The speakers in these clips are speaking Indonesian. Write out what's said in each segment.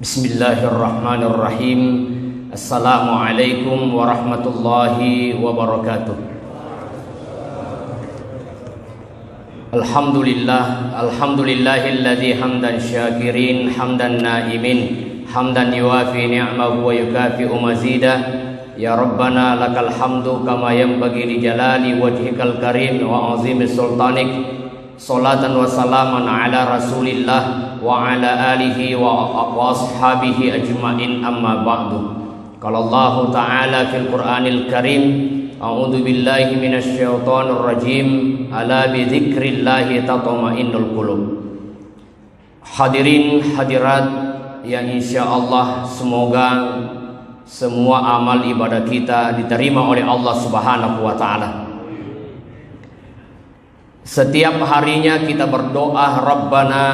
Bismillahirrahmanirrahim. Assalamualaikum warahmatullahi wabarakatuh. Alhamdulillahilladzi hamdan syakirin, hamdan naimin, hamdan yuwafi ni'mahu wa yukafi'u mazidah. Ya Rabbana lakal hamdu kama yanbaghi li jalali wajhikal karim wa azimi sultanik. Salatan wa salaman ala rasulillah wa ala alihi wa ashabihi ajma'in, amma ba'du. Qala Allah ta'ala fil Qur'anil Karim, a'udzu billahi minasy syaithanir rajim, ala bi dzikrillahi tatma'innul qulub. Hadirin hadirat yang insyaallah semoga semua amal ibadah kita diterima oleh Allah Subhanahu wa taala. Setiap harinya kita berdoa, Rabbana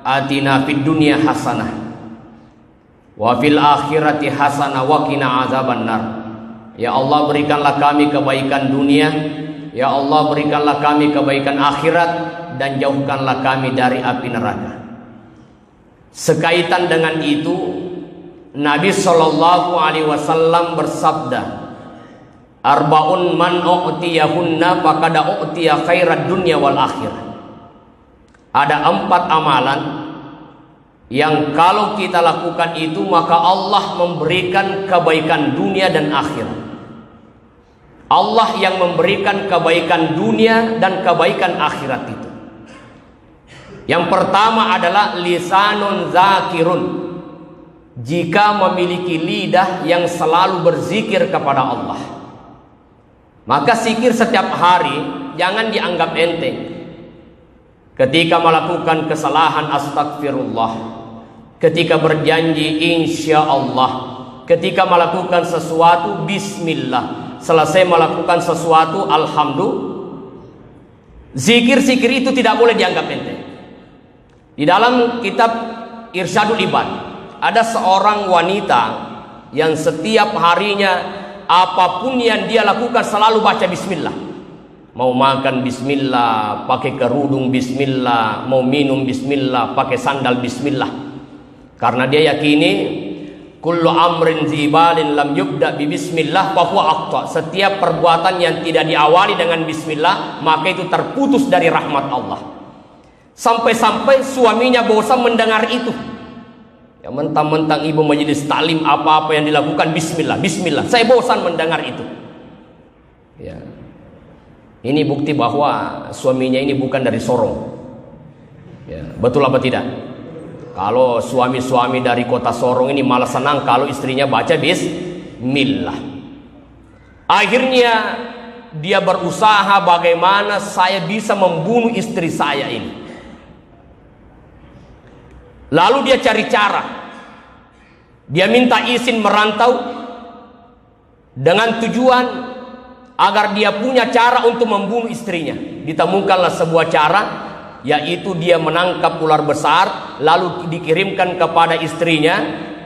atina fid dunya hasanah wa fil akhirati hasanah wa qina azabannar. Ya Allah, berikanlah kami kebaikan dunia, ya Allah berikanlah kami kebaikan akhirat, dan jauhkanlah kami dari api neraka. Sekaitan dengan itu, Nabi Shallallahu Alaihi Wasallam bersabda, Arba'un man u'tiyahunna faqad u'tiya khairat dunya wal akhirah. Ada 4 amalan yang kalau kita lakukan itu maka Allah memberikan kebaikan dunia dan akhirat. Allah yang memberikan kebaikan dunia dan kebaikan akhirat itu. Yang pertama adalah lisanun zakirun. Jika memiliki lidah yang selalu berzikir kepada Allah, maka zikir setiap hari jangan dianggap enteng. Ketika melakukan kesalahan, astagfirullah. Ketika berjanji, insya Allah. Ketika melakukan sesuatu, bismillah. Selesai melakukan sesuatu, alhamdulillah. Zikir-zikir itu tidak boleh dianggap enteng. Di dalam kitab Irsyadul Ibad, ada seorang wanita yang setiap harinya apapun yang dia lakukan selalu baca bismillah. Mau makan bismillah, pakai kerudung bismillah, mau minum bismillah, pakai sandal bismillah. Karena dia yakini kullu amrin zibalin lam yubda bi bismillah fa huwa aqta. Setiap perbuatan yang tidak diawali dengan bismillah, maka itu terputus dari rahmat Allah. Sampai-sampai suaminya bosan mendengar itu. Ya, mentang-mentang ibu majelis taklim, apa-apa yang dilakukan bismillah, bismillah. Saya bosan mendengar itu. Ya. Ini bukti bahwa suaminya ini bukan dari Sorong. Ya, betul apa tidak? Kalau suami-suami dari kota Sorong ini malah senang kalau istrinya baca bismillah. Akhirnya dia berusaha bagaimana saya bisa membunuh istri saya ini. Lalu dia cari cara. Dia minta izin merantau dengan tujuan agar dia punya cara untuk membunuh istrinya. Ditemukanlah sebuah cara, yaitu dia menangkap ular besar lalu dikirimkan kepada istrinya.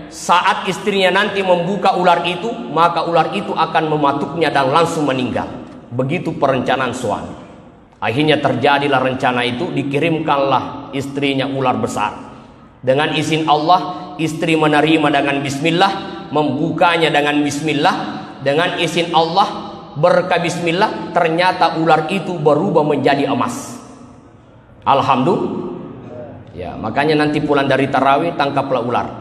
Saat istrinya nanti membuka ular itu, maka ular itu akan mematuknya dan langsung meninggal. Begitu perencanaan suami. Akhirnya terjadilah rencana itu, dikirimkanlah istrinya ular besar. Dengan izin Allah, istri menerima dengan bismillah, membukanya dengan bismillah. Dengan izin Allah, berkah bismillah, ternyata ular itu berubah menjadi emas. Alhamdulillah. Ya, makanya nanti pulang dari tarawih tangkaplah ular.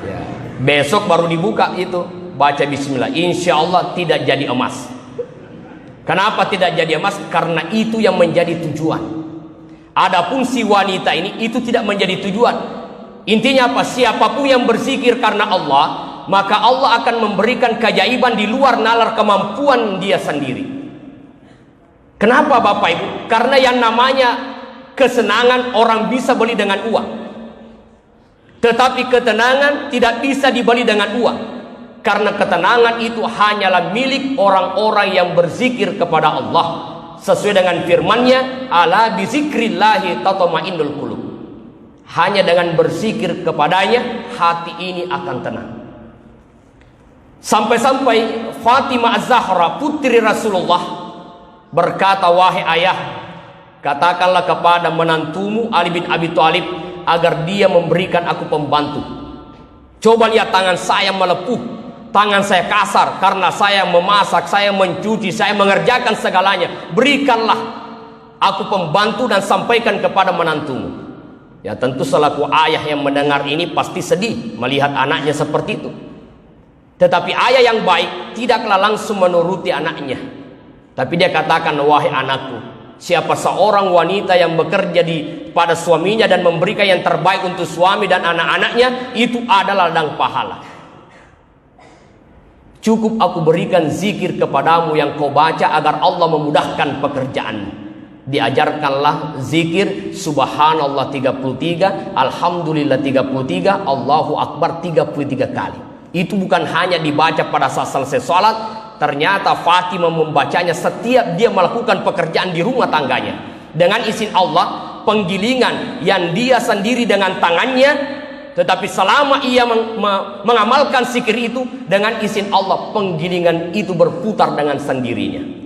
Ya, besok baru dibuka itu, baca bismillah. Insya Allah tidak jadi emas. Kenapa tidak jadi emas? Karena itu yang menjadi tujuan. Adapun si wanita ini itu tidak menjadi tujuan. Intinya apa? Siapapun yang berzikir karena Allah, maka Allah akan memberikan keajaiban di luar nalar kemampuan dia sendiri. Kenapa Bapak Ibu? Karena yang namanya kesenangan orang bisa beli dengan uang, tetapi ketenangan tidak bisa dibeli dengan uang. Karena ketenangan itu hanyalah milik orang-orang yang berzikir kepada Allah. Sesuai dengan firman-Nya, ala bizikrillahi tatma'innul qulub. Hanya dengan berzikir kepadanya hati ini akan tenang. Sampai-sampai Fatimah Az-Zahra putri Rasulullah berkata, wahai ayah, katakanlah kepada menantumu Ali bin Abi Thalib agar dia memberikan aku pembantu. Coba lihat tangan saya melepuh, tangan saya kasar karena saya memasak, saya mencuci, saya mengerjakan segalanya. Berikanlah aku pembantu dan sampaikan kepada menantumu. Ya tentu selaku ayah yang mendengar ini pasti sedih melihat anaknya seperti itu. Tetapi ayah yang baik tidaklah langsung menuruti anaknya. Tapi dia katakan, wahai anakku, siapa seorang wanita yang bekerja pada suaminya dan memberikan yang terbaik untuk suami dan anak-anaknya, itu adalah ladang pahala. Cukup aku berikan zikir kepadamu yang kau baca agar Allah memudahkan pekerjaanmu. Diajarkanlah zikir subhanallah 33, alhamdulillah 33, Allahu akbar 33 kali. Itu bukan hanya dibaca pada saat selesai sholat. Ternyata Fatimah membacanya setiap dia melakukan pekerjaan di rumah tangganya. Dengan izin Allah, penggilingan yang dia sendiri dengan tangannya, tetapi selama ia mengamalkan zikir itu, dengan izin Allah penggilingan itu berputar dengan sendirinya.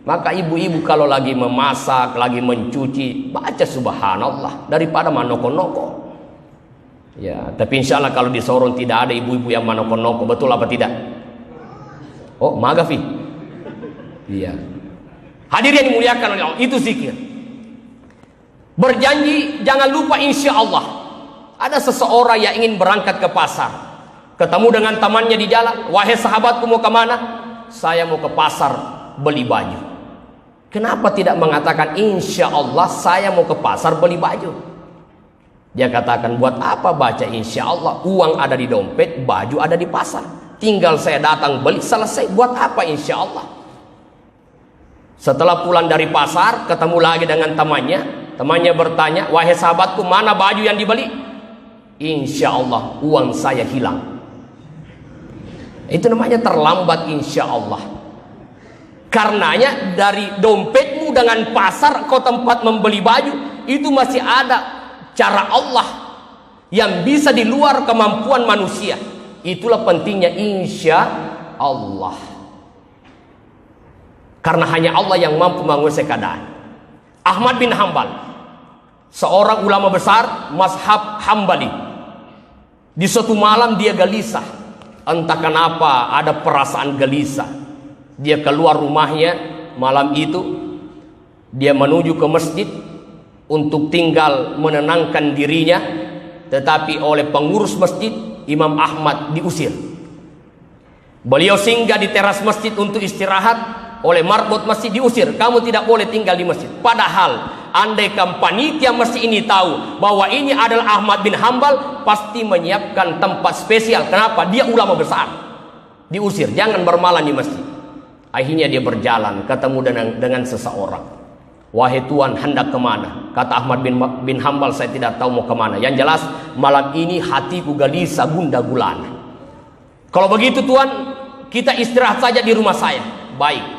Maka ibu-ibu kalau lagi memasak, lagi mencuci, baca subhanallah daripada manoko-noko. Ya, tapi insya Allah kalau di Sorong tidak ada ibu-ibu yang manoko-noko, betul apa tidak? Oh, magafi. Iya. Hadirin yang dimuliakan oleh Allah, itu zikir. Berjanji jangan lupa insya Allah. Ada seseorang yang ingin berangkat ke pasar, ketemu dengan temannya di jalan. Wahai sahabatku, mau kemana? Saya mau ke pasar beli baju. Kenapa tidak mengatakan insya Allah saya mau ke pasar beli baju? Dia katakan, buat apa baca insya Allah? Uang ada di dompet, baju ada di pasar. Tinggal saya datang beli, selesai. Buat apa insya Allah? Setelah pulang dari pasar, ketemu lagi dengan temannya. Temannya bertanya, wahai sahabatku, mana baju yang dibeli? Insya Allah uang saya hilang. Itu namanya terlambat insya Allah. Karenanya dari dompetmu dengan pasar kau tempat membeli baju, itu masih ada cara Allah yang bisa di luar kemampuan manusia. Itulah pentingnya insya Allah. Karena hanya Allah yang mampu menguasai keadaan. Ahmad bin Hambal, seorang ulama besar mazhab Hambali. Di suatu malam dia gelisah. Entah kenapa ada perasaan gelisah. Dia keluar rumahnya malam itu. Dia menuju ke masjid untuk tinggal menenangkan dirinya. Tetapi oleh pengurus masjid, Imam Ahmad diusir. Beliau singgah di teras masjid untuk istirahat. Oleh marbot masjid diusir, kamu tidak boleh tinggal di masjid. Padahal andaikan panitia masjid ini tahu bahwa ini adalah Ahmad bin Hambal, pasti menyiapkan tempat spesial. Kenapa? Dia ulama besar. Diusir, jangan bermalam di masjid. Akhirnya dia berjalan, ketemu dengan seseorang. Wahai Tuan, hendak kemana? Kata Ahmad bin Hambal, saya tidak tahu mau kemana. Yang jelas malam ini hatiku gelisah gundah gulana. Kalau begitu Tuan, kita istirahat saja di rumah saya. Baik.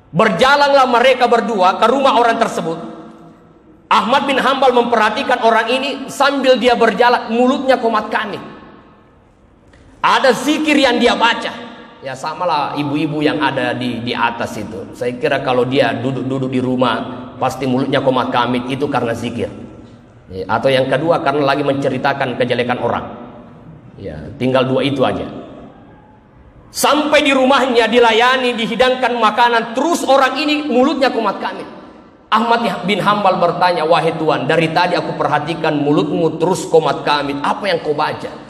Berjalanlah mereka berdua ke rumah orang tersebut. Ahmad bin Hambal memperhatikan orang ini sambil dia berjalan, mulutnya komat kamit. Ada zikir yang dia baca. Ya samalah ibu-ibu yang ada di atas itu. Saya kira kalau dia duduk-duduk di rumah, pasti mulutnya komat kamit, itu karena zikir. Ya, atau yang kedua karena lagi menceritakan kejelekan orang. Ya, tinggal dua itu aja. Sampai di rumahnya dilayani, dihidangkan makanan, terus orang ini mulutnya komat kamit. Ahmad bin Hambal bertanya, wahai Tuan, dari tadi aku perhatikan mulutmu terus komat kamit, apa yang kau baca?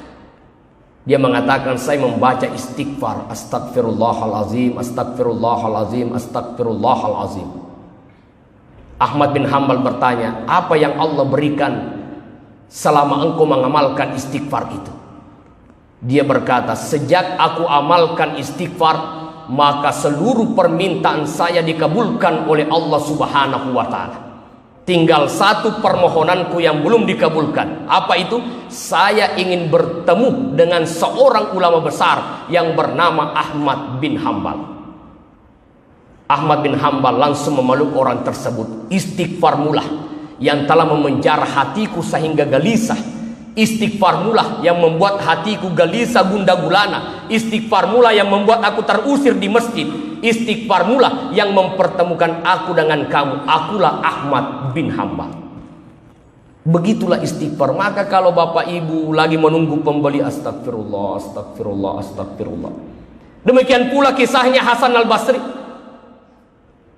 Dia mengatakan, saya membaca istighfar, astagfirullahalazim, astagfirullahalazim, astagfirullahalazim. Ahmad bin Hambal bertanya, apa yang Allah berikan selama engkau mengamalkan istighfar itu? Dia berkata, sejak aku amalkan istighfar, maka seluruh permintaan saya dikabulkan oleh Allah Subhanahu wa ta'ala. Tinggal satu permohonanku yang belum dikabulkan. Apa itu? Saya ingin bertemu dengan seorang ulama besar yang bernama Ahmad bin Hambal. Ahmad bin Hambal langsung memeluk orang tersebut. Istighfar mula yang telah memenjara hatiku sehingga gelisah. Istighfar mula yang membuat hatiku gelisah gundah gulana. Istighfar mula yang membuat aku terusir di masjid. Istighfar mula yang mempertemukan aku dengan kamu. Akulah Ahmad bin Hambal. Begitulah istighfar. Maka kalau bapak ibu lagi menunggu pembeli, astagfirullah, astagfirullah, astagfirullah. Demikian pula kisahnya Hasan al-Basri.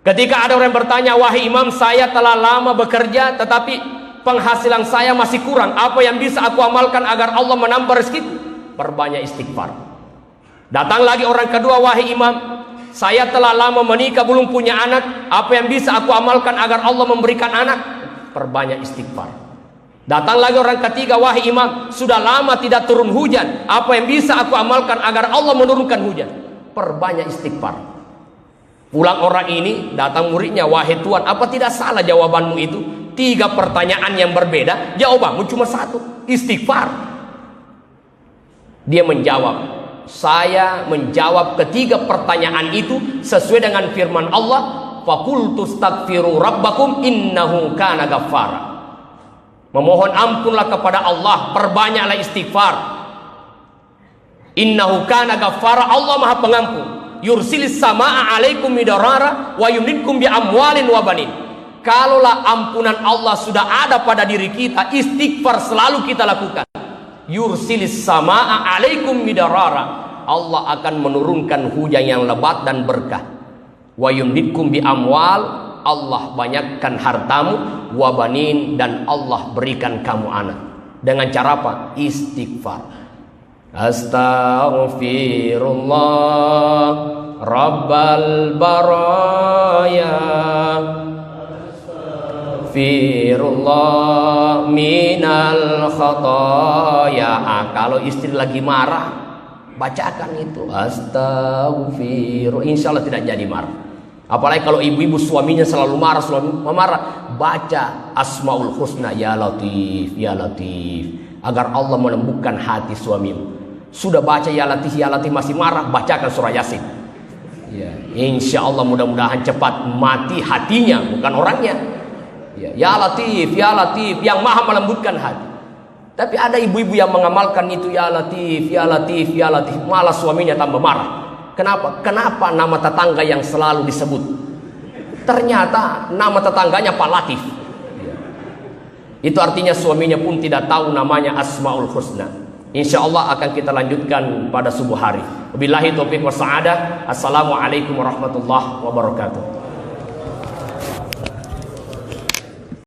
Ketika ada orang yang bertanya, wahai imam, saya telah lama bekerja tetapi penghasilan saya masih kurang. Apa yang bisa aku amalkan agar Allah menambah rezeki? Perbanyak istighfar. Datang lagi orang kedua, wahai imam, saya telah lama menikah belum punya anak. Apa yang bisa aku amalkan agar Allah memberikan anak? Perbanyak istighfar. Datang lagi orang ketiga, wahai imam, sudah lama tidak turun hujan. Apa yang bisa aku amalkan agar Allah menurunkan hujan? Perbanyak istighfar. Pulang orang ini, datang muridnya, wahai Tuhan, apa tidak salah jawabanmu itu? 3 pertanyaan yang berbeda, jawabanmu cuma 1, istighfar. Dia menjawab, saya menjawab ketiga pertanyaan itu sesuai dengan firman Allah, faqultu astaghfiru rabbakum innahu kana ghaffara. Memohon ampunlah kepada Allah, perbanyaklah istighfar. Innahu kana ghaffara, Allah Maha Pengampun. Yursilis samaa alaikum midarara wa yumdidkum bi amwalin wa banin. Kalaulah ampunan Allah sudah ada pada diri kita, istighfar selalu kita lakukan. Yursilis samaa alaikum midarara, Allah akan menurunkan hujan yang lebat dan berkah. Wa yumdidkum bi amwal, Allah banyakkan hartamu, wa banin, dan Allah berikan kamu anak. Dengan cara apa? Istighfar. Astaghfirullah Rabbal baraya, Astaghfirullah minal khataya. Kalau istri lagi marah, bacakan itu Astaghfirullah, insya Allah tidak jadi marah. Apalagi kalau ibu-ibu suaminya selalu marah, selalu marah, baca Asmaul Husna, ya Latif, ya Latif, agar Allah melembutkan hati suamimu. Sudah baca ya Latif masih marah, bacakan surah Yasin. Ya, insya Allah mudah-mudahan cepat mati hatinya, bukan orangnya. Ya Latif, yang maha melembutkan hati. Tapi ada ibu-ibu yang mengamalkan itu ya Latif, malah suaminya tambah marah. Kenapa nama tetangga yang selalu disebut? Ternyata nama tetangganya Pak Latif. Itu artinya suaminya pun tidak tahu namanya Asmaul Husna. Insya Allah akan kita lanjutkan pada subuh hari. Wabillahi taufiq wa sa'adah. Assalamualaikum warahmatullahi wabarakatuh.